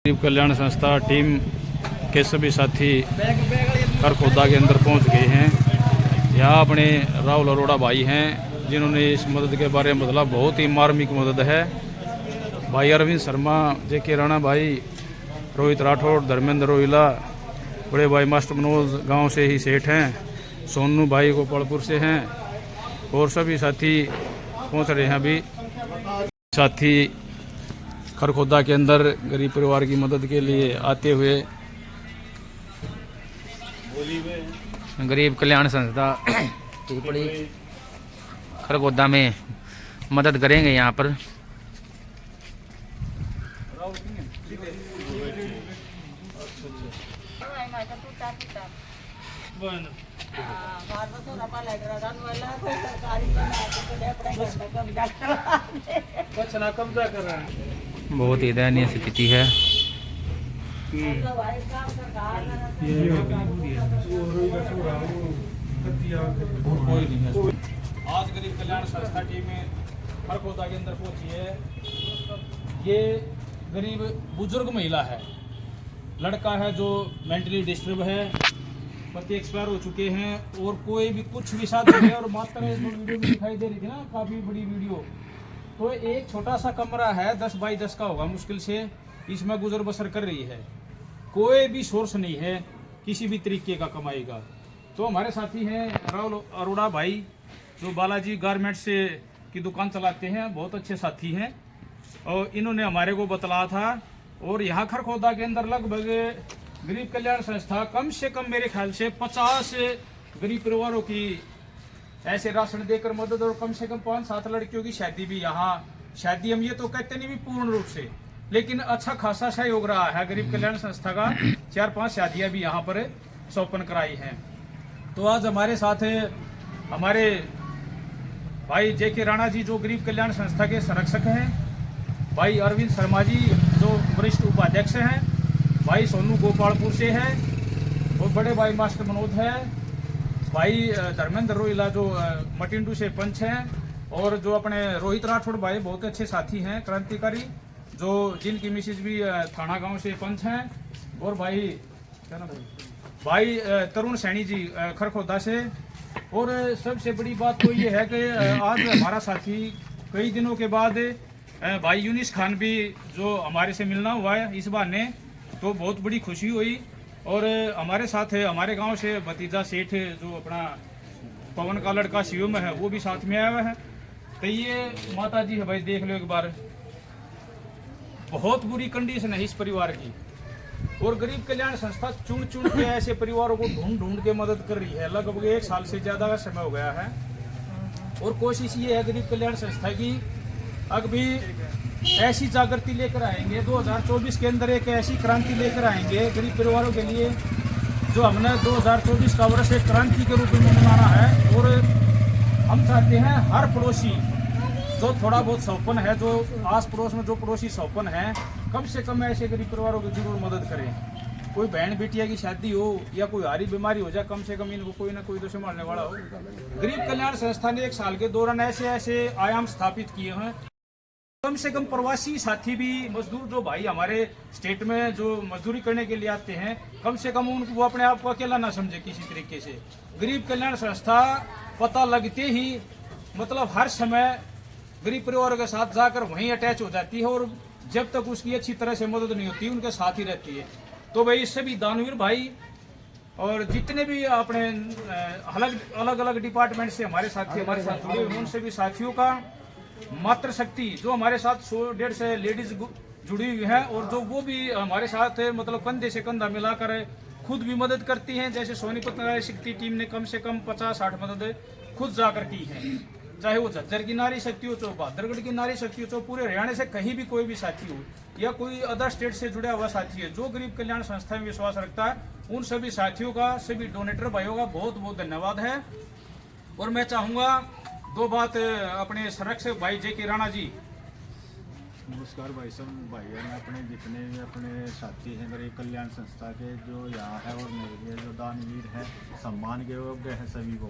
गरीब कल्याण संस्था टीम के सभी साथी खरखोदा के अंदर पहुंच गए हैं। यहाँ अपने राहुल अरोड़ा भाई हैं जिन्होंने इस मदद के बारे में बताया। बहुत ही मार्मिक मदद है। भाई अरविंद शर्मा, जेके राणा भाई, रोहित राठौड़, धर्मेंद्र रोहिला, बड़े भाई मास्टर मनोज गांव से ही सेठ हैं, सोनू भाई गोपालपुर से हैं और सभी साथी पहुंच रहे हैं। अभी साथी खरखोदा के अंदर गरीब परिवार की मदद के लिए आते हुए गरीब कल्याण संस्था टिपड़ी खरखोदा में मदद करेंगे। यहाँ पर बहुत ही दयनीय स्थिति है। आज गरीब कल्याण संस्था टीम खरखोदा के अंदर पहुंची है। ये गरीब बुजुर्ग महिला है, लड़का है जो मेंटली डिस्टर्ब है, पति एक्सपायर हो चुके हैं और कोई भी कुछ भी साथ है। और मात्र वीडियो भी दिखाई दे रही थी ना, काफी बड़ी वीडियो। तो एक छोटा सा कमरा है, 10 बाई 10 का होगा मुश्किल से, इसमें गुजर बसर कर रही है। कोई भी सोर्स नहीं है किसी भी तरीके का कमाई का। तो हमारे साथी हैं राहुल अरोड़ा भाई, जो बालाजी गारमेंट्स की दुकान चलाते हैं, बहुत अच्छे साथी हैं। और इन्होंने हमारे को बतलाया था। और यहाँ खरखोदा के अंदर लगभग गरीब कल्याण संस्था कम से कम मेरे ख्याल से 50 गरीब परिवारों की ऐसे राशन देकर मदद, और कम से कम 5-7 लड़कियों की शादी भी यहाँ, शादी हम ये तो कहते नहीं भी पूर्ण रूप से, लेकिन अच्छा खासा सहयोग रहा है गरीब कल्याण संस्था का। 4-5 शादियां भी यहाँ पर सौंपन कराई हैं। तो आज हमारे साथ हमारे भाई जेके राणा जी, जो गरीब कल्याण संस्था के संरक्षक हैं, भाई अरविंद शर्मा जी, जो वरिष्ठ उपाध्यक्ष हैं, भाई सोनू गोपालपुर से हैं, और बड़े भाई मास्टर मनोज है, भाई धर्मेंद्र रोहिला जो मटिंडू से पंच हैं, और जो अपने रोहित राठौड़ भाई बहुत अच्छे साथी हैं, क्रांतिकारी, जो जिनकी मिसेज भी थाना गांव से पंच हैं, और भाई क्या नाम भाई तरुण सैनी जी खरखोदा से। और सबसे बड़ी बात तो ये है कि आज हमारा साथी कई दिनों के बाद भाई यूनिस खान भी जो हमारे से मिलना हुआ है इस बहाने, तो बहुत बड़ी खुशी हुई। और हमारे साथ हमारे गांव से भतीजा सेठ, जो अपना पवन का लड़का शिवम है, वो भी साथ में आया हुआ है। तो ये माता जी है भाई, देख लो एक बार, बहुत बुरी कंडीशन है इस परिवार की। और गरीब कल्याण संस्था चुन चुन के ऐसे परिवारों को ढूंढ ढूंढ के मदद कर रही है। लगभग 1 साल से ज्यादा का समय हो गया है। और कोशिश ये है गरीब कल्याण संस्था की, अभी ऐसी जागृति लेकर आएंगे 2024 के अंदर, एक ऐसी क्रांति लेकर आएंगे गरीब परिवारों के लिए, जो हमने 2024 का वर्ष एक क्रांति के रूप में मनाना है। और हम चाहते हैं हर पड़ोसी जो थोड़ा बहुत सौपन है, जो आस पड़ोस में जो पड़ोसी सौपन है, कम से कम ऐसे गरीब परिवारों की जरूर मदद करें। कोई बहन बेटिया की शादी हो या कोई हारी बीमारी हो जाए, कम से कम इनको कोई ना कोई तो संभालने वाला हो। गरीब कल्याण संस्था ने 1 साल के दौरान ऐसे ऐसे आयाम स्थापित किए हैं। कम से कम प्रवासी साथी भी, मजदूर जो भाई हमारे स्टेट में जो मजदूरी करने के लिए आते हैं, कम से कम उनको वो अपने आप को अकेला ना समझे किसी तरीके से। गरीब कल्याण संस्था पता लगते ही मतलब हर समय गरीब परिवारों के साथ जाकर वहीं अटैच हो जाती है, और जब तक उसकी अच्छी तरह से मदद नहीं होती उनके साथ ही रहती है। तो भाई सभी दानवीर भाई और जितने भी अपने अलग अलग डिपार्टमेंट से हमारे साथी हमारे साथ जुड़े हुए, उन सभी साथियों का मातृ शक्ति, जो हमारे साथ 100-150 लेडीज जुड़ी हुई हैं, और जो वो भी हमारे साथ मतलब कंधे से कंधा मिलाकर खुद भी मदद करती हैं। जैसे सोनीपत नारी शक्ति टीम ने कम से कम 50-60 मदद खुद जाकर की है। चाहे वो झज्जर की नारी शक्ति हो, चाहे बहादुरगढ़ की नारी शक्ति हो, चाहे पूरे हरियाणा से कहीं भी कोई भी साथी हो, या कोई अदर स्टेट से जुड़ा हुआ साथी है जो गरीब कल्याण संस्था में विश्वास रखता है, उन सभी साथियों का, सभी डोनेटर भाइयों का बहुत बहुत धन्यवाद है। और मैं चाहूँगा 2 बात अपने संरक्षक भाई जेके राणा जी। नमस्कार भाई सब भाइयों ने, अपने जितने भी अपने साथी हैं गरीब कल्याण संस्था के, जो यहाँ है और मेरे जो दानवीर हैं, सम्मान के योग्य हैं सभी को,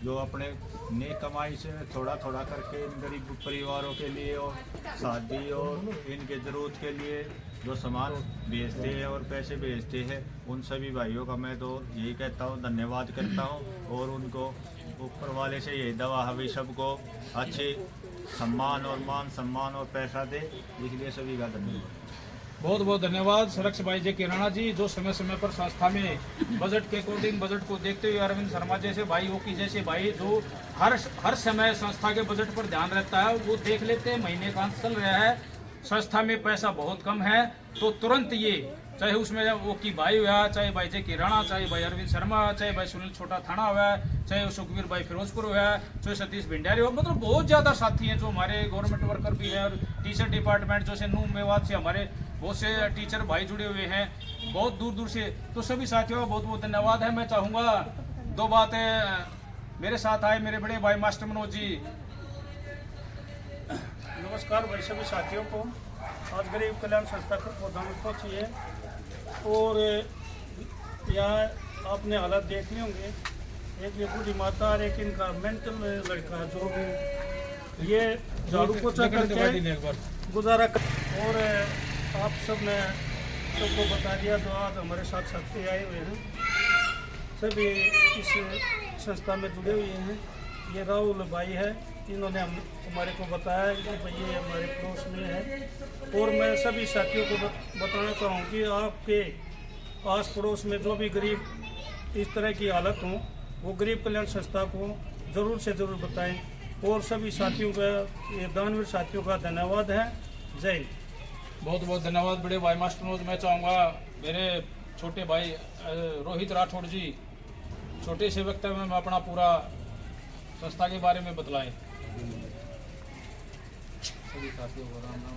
जो अपने नेक कमाई से थोड़ा थोड़ा करके इन गरीब परिवारों के लिए और शादी और इनके ज़रूरत के लिए जो सामान बेचते हैं और पैसे भेजते हैं, उन सभी भाइयों का मैं तो यही कहता हूँ, धन्यवाद करता हूँ। और उनको ऊपर वाले से यही दवा है भाई सबको अच्छे सम्मान और मान सम्मान और पैसा दे, इसलिए सभी का धन्यवाद। बहुत बहुत धन्यवाद सुरक्ष भाई जे किराना जी, जो समय समय पर संस्था में बजट के अकॉर्डिंग बजट को देखते हुए अरविंद शर्मा जैसे भाइयों की जैसे भाई जो हर समय संस्था के बजट पर ध्यान रहता है, वो देख लेते हैं महीने का अंत चल रहा है, संस्था में पैसा बहुत कम है, तो तुरंत ये चाहे उसमें वो की भाई हुआ, चाहे भाई जे किराना, चाहे भाई अरविंद शर्मा, चाहे भाई सुनील छोटा थाना हुआ, चाहे सुखवीर भाई फिरोजपुर हुआ, चाहे सतीश भिंडारी हुआ, मतलब बहुत ज़्यादा साथी हैं जो हमारे गवर्नमेंट वर्कर भी हैं और टीचर डिपार्टमेंट जैसे नूह मेवात से हमारे बहुत से टीचर भाई जुड़े हुए हैं बहुत दूर दूर से। तो सभी साथियों का बहुत बहुत धन्यवाद है। मैं चाहूँगा दो बातें मेरे साथ आए मेरे बड़े भाई मास्टर मनोज जी। नमस्कार भाई सभी साथियों को। आज गरीब कल्याण संस्था को पौधा में पहुँची है और यहाँ आपने हालात देख लिए होंगे, एक ये बूढ़ी माता और एक इनका मेंटल लड़का जो भी ये झाड़ू पोछा करके गुजारा कर, और आप सब ने सबको बता दिया जो आज हमारे साथ साथी आए हुए हैं, सभी इस संस्था में जुड़े हुए हैं। ये राहुल भाई है, इन्होंने हमारे को बताया कि भाई ये हमारे पड़ोस में है। और मैं सभी साथियों को बताना चाहूँ कि आपके आस पड़ोस में जो भी गरीब इस तरह की हालत हो, वो गरीब कल्याण संस्था को ज़रूर से ज़रूर बताएं। और सभी साथियों का, ये दानवीर साथियों का धन्यवाद है। जय हिंद। बहुत बहुत धन्यवाद बड़े भाई मास्टर मनोज। मैं चाहूँगा मेरे छोटे भाई रोहित राठौड़ जी छोटे से वक्तव्य में अपना पूरा संस्था के बारे में बतलाएं। सभी साथियों को राम राम।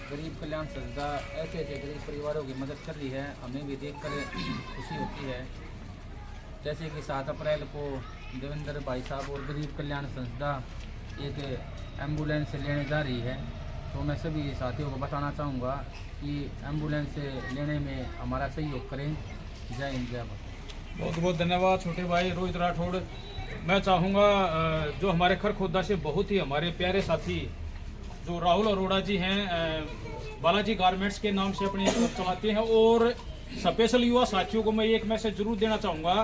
गरीब कल्याण संस्था ऐसे गरीब परिवारों की मदद कर रही है, हमें भी देखकर खुशी होती है। जैसे कि 7 अप्रैल को देवेंद्र भाई साहब और गरीब कल्याण संस्था एक एम्बुलेंस लेने जा रही है, तो मैं सभी साथियों को बताना चाहूँगा कि एम्बुलेंस लेने में हमारा सहयोग करें। जय हिंद, जय भारत। बहुत बहुत धन्यवाद छोटे भाई रोहित राठौड़। मैं चाहूँगा जो हमारे खरखोदा से बहुत ही हमारे प्यारे साथी जो राहुल अरोड़ा जी हैं, बालाजी गारमेंट्स के नाम से अपनी शॉप चलाते हैं, और स्पेशल युवा साथियों को मैं एक मैसेज जरूर देना चाहूँगा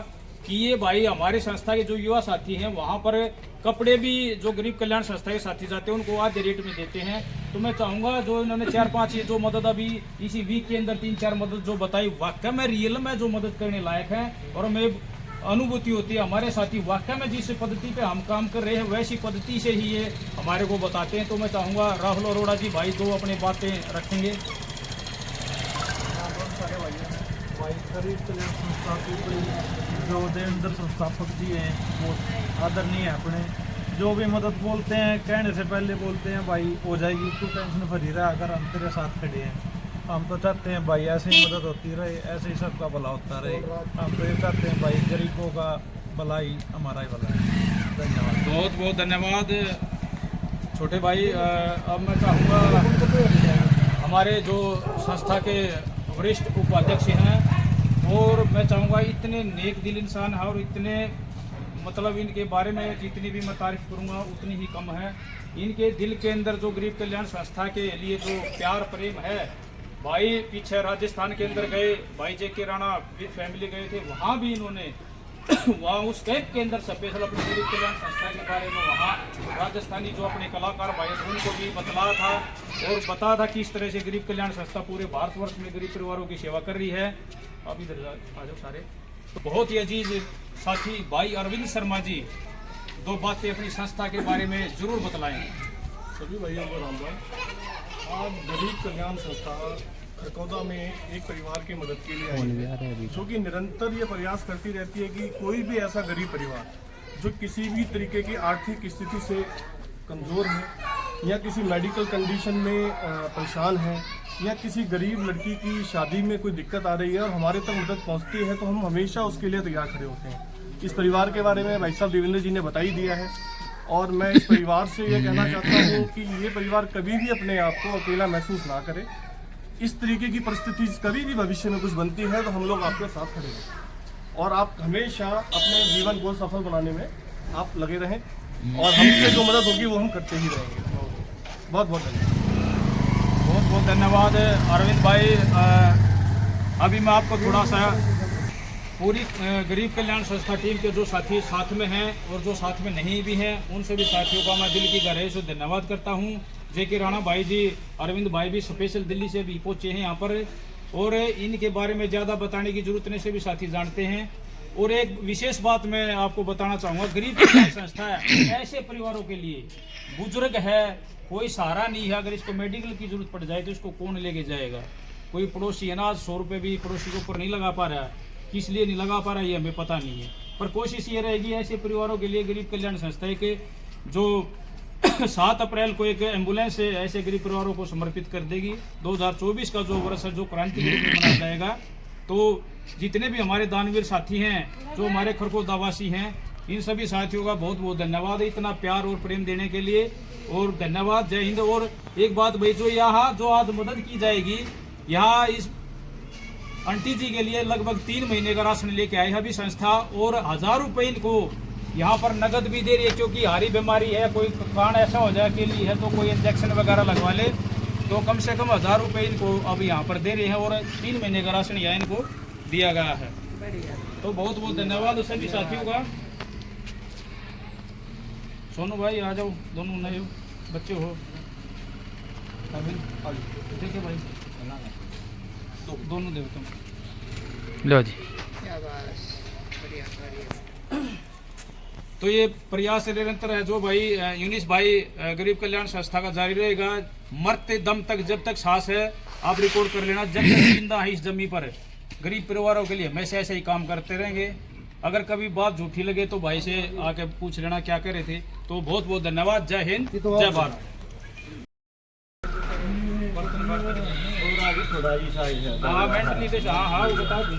कि ये भाई हमारे संस्था के जो युवा साथी हैं वहाँ पर कपड़े भी जो गरीब कल्याण संस्था के साथी जाते हैं उनको आधे रेट में देते हैं। तो मैं चाहूँगा जो इन्होंने 4-5 ये जो मदद अभी इसी वीक के अंदर 3-4 मदद जो बताई, वाकई में रियल में जो मदद करने लायक है, और हमें अनुभूति होती है हमारे साथी वाकई में जिस पद्धति पे हम काम कर रहे हैं वैसी पद्धति से ही ये हमारे को बताते हैं। तो मैं चाहूँगा राहुल अरोड़ा जी भाई दो अपनी बातें रखेंगे। भाई गरीब कल्याण संस्था की जो देवेंद्र संस्थापक जी हैं वो आदरणीय है, अपने जो भी मदद बोलते हैं कहने से पहले बोलते हैं भाई हो जाएगी, तू टेंशन फ्री रहा, अगर हम तेरे साथ खड़े हैं। हम तो चाहते हैं भाई ऐसे ही मदद होती रहे, ऐसे ही सबका भला होता रहे। हम तो ये चाहते हैं भाई गरीबों का भला ही हमारा ही भला है। धन्यवाद। बहुत बहुत धन्यवाद छोटे भाई। अब मैं चाहूँगा हमारे जो संस्था के वरिष्ठ उपाध्यक्ष हैं, और मैं चाहूँगा इतने नेक दिल इंसान है और इतने मतलब इनके बारे में जितनी भी मैं तारीफ करूँगा उतनी ही कम है। इनके दिल के अंदर जो गरीब कल्याण संस्था के लिए जो प्यार प्रेम है, भाई पीछे राजस्थान के अंदर गए, भाई जे के राणा विद फैमिली गए थे, वहाँ भी इन्होंने वहाँ उस कैंप के अंदर स्पेशल अपने गरीब कल्याण संस्था के बारे में वहाँ राजस्थानी जो अपने कलाकार भाई उनको भी बतलाया था और बताया था कि इस तरह से गरीब कल्याण संस्था पूरे भारतवर्ष में गरीब परिवारों की सेवा कर रही है। अब इधर आ जाओ सारे। तो बहुत ही अजीज साथी भाई अरविंद शर्मा जी दो बातें अपनी संस्था के बारे में जरूर बतलाएं। सभी भाइयों को राम राम। आज गरीब कल्याण संस्था खरकौदा में एक परिवार की मदद के लिए आई है, जो कि निरंतर ये प्रयास करती रहती है कि कोई भी ऐसा गरीब परिवार जो किसी भी तरीके की आर्थिक स्थिति से कमज़ोर है या किसी मेडिकल कंडीशन में परेशान है या किसी गरीब लड़की की शादी में कोई दिक्कत आ रही है और हमारे तक मदद पहुंचती है, तो हम हमेशा उसके लिए तैयार खड़े होते हैं। इस परिवार के बारे में भाई साहब देवेंद्र जी ने बता ही दिया है, और मैं इस परिवार से ये कहना चाहता हूँ कि ये परिवार कभी भी अपने आप को अकेला महसूस ना करे। इस तरीके की परिस्थिति कभी भी भविष्य में कुछ बनती है तो हम लोग आपके साथ खड़े हैं, और आप हमेशा अपने जीवन को सफल बनाने में आप लगे रहें, और हमसे जो मदद होगी वो हम करते ही रहेंगे। बहुत बहुत धन्यवाद। बहुत बहुत बहुत धन्यवाद अरविंद भाई। अभी मैं आपको थोड़ा सा पूरी गरीब कल्याण संस्था टीम के जो साथी साथ में हैं और जो साथ में नहीं भी हैं, उन सभी साथियों का मैं दिल की गहराई से धन्यवाद करता हूं। जे.के. राणा भाई जी, अरविंद भाई भी स्पेशल दिल्ली से भी पहुंचे हैं यहाँ पर, और इनके बारे में ज़्यादा बताने की जरूरत नहीं, से भी साथी जानते हैं। और एक विशेष बात मैं आपको बताना चाहूँगा, गरीब कल्याण संस्था ऐसे परिवारों के लिए, बुजुर्ग है, कोई सहारा नहीं है, अगर इसको मेडिकल की जरूरत पड़ जाए तो इसको कौन लेके जाएगा। कोई पड़ोसी है ना, 100 रुपये भी पड़ोसी के ऊपर नहीं लगा पा रहा है, किस लिए नहीं लगा पा रहा है ये हमें पता नहीं है, पर कोशिश ये रहेगी ऐसे परिवारों के लिए गरीब कल्याण संस्था के जो 7 अप्रैल को एक एम्बुलेंस ऐसे गरीब परिवारों को समर्पित कर देगी। 2024 का जो वर्ष है, जो क्रांति के रूप में मनाया जाएगा, तो जितने भी हमारे दानवीर साथी हैं, जो हमारे खरकोदावासी हैं, इन सभी साथियों का बहुत बहुत धन्यवाद इतना प्यार और प्रेम देने के लिए, और धन्यवाद। जय हिंद। और एक बात भाई, जो यहाँ जो आज मदद की जाएगी, यहाँ इस आंटी जी के लिए लगभग 3 महीने का राशन लेके आई है अभी संस्था, और 1000 रुपये इनको यहाँ पर नगद भी दे रही है, क्योंकि हारी बीमारी है, कोई कारण ऐसा हो जाए के लिए है तो कोई इंजेक्शन वगैरह लगवा ले, तो कम से कम 1000 रुपये इनको अब यहाँ पर दे रहे हैं, और 3 महीने का राशन यहाँ इनको दिया गया है। तो बहुत बहुत धन्यवाद सभी साथियों का। सोनू भाई आ जाओ, दोनों नए बच्चे हो, देखिए भाई दोनों देव तुम लो जी। तो ये प्रयास निरंतर है जो भाई यूनिस भाई गरीब कल्याण संस्था का जारी रहेगा, मरते दम तक, जब तक सांस है। आप रिकॉर्ड कर लेना, जब तक जिंदा है इस जमीन पर गरीब परिवारों के लिए हमेशा ऐसे ही काम करते रहेंगे। अगर कभी बात झूठी लगे तो भाई से आके पूछ लेना क्या कह रहे थे। तो बहुत बहुत धन्यवाद। जय हिंद, जय भारत। थोड़ा ही साइज है। हाँ, मेंटली हाँ हाँ, वो बता दूँ।